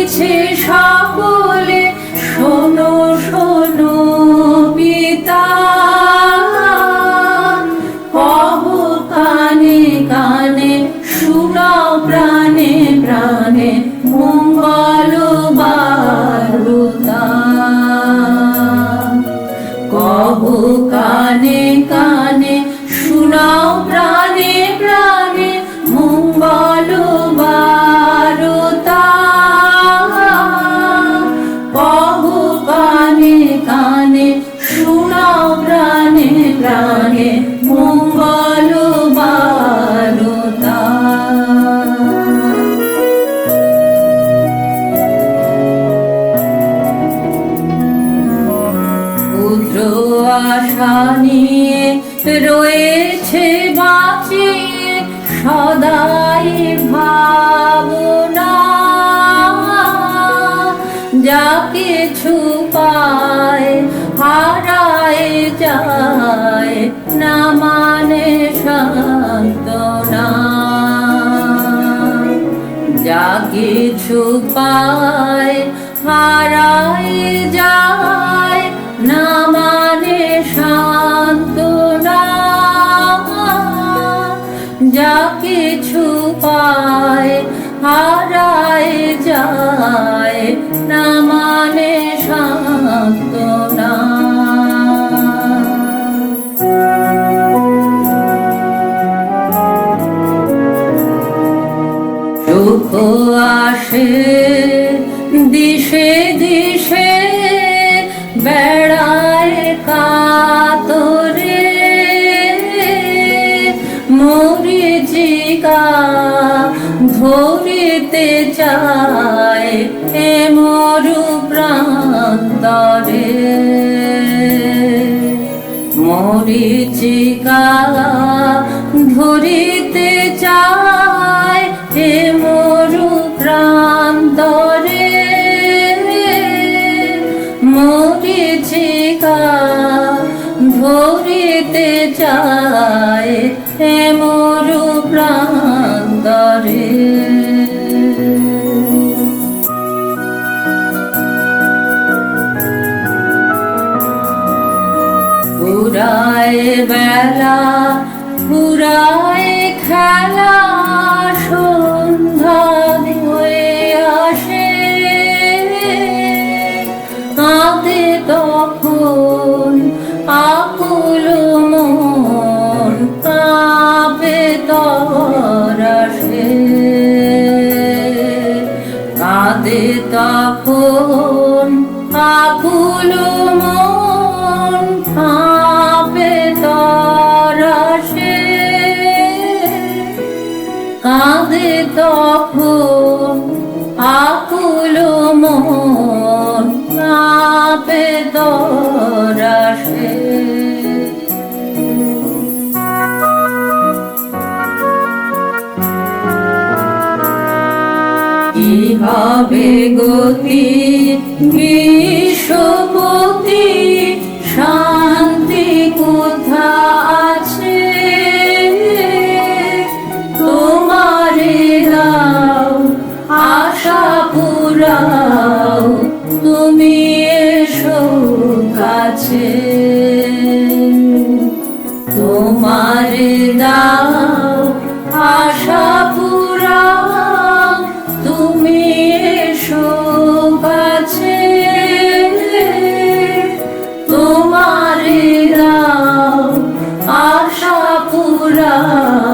ডাকিছে সকলে, শোনো শোনো পিতা, কহো কানে কানে, শুনাও প্রাণে প্রাণে, মঙ্গল বার্তা। কহো কানে কানে, শুনাও প্রাণে প্রাণে, মঙ্গল বার্তা। কহো কানে কানে, শুনাও প্রাণে প্রাণে, মঙ্গল বার্তা। পুত্র আশা নিয়ে রয়েছে বাঁচিয়ে সদাই ভাবনা, যা কিছু পায় হারায় যায়, না মানে সান্ত্বনা। যা কিছু পায় হারায় যায়, না মানে সান্ত্বনা। যা কিছু পায় হারায় যায়, না মানে সান্ত্বনা। সুখ আসে দিশে দিশে, বেড়ায় কাতরে, মরীচিকা ধরিতে চায় এ মরু প্রান্তরে। মরীচিকা ধরিতে চায় এ মরু প্রান্তরে। মরীচিকা ধরিতে চায় এ মরু প্রান্তরে। ফুরায় বেলা ফুরায় খেলা, সন্ধ্যা হয়ে আসে, কাঁদে তখন আকুল মন, কাঁপে তরাসে। কাঁদে তখন আকুল মন, কাঁপে তরাসে। কাঁদে তখন আকুল মন, কাঁপে তরাসে। কি হবে গতি বিশ্বপতি, শান্তি কোথা আছে? তোমারে দাও আশা পুরাও, তুমি এসো কাছে। তোমারে দাও আশা পুরাও, তুমি এসো কাছে। তোমারে দাও আশা পুরাও,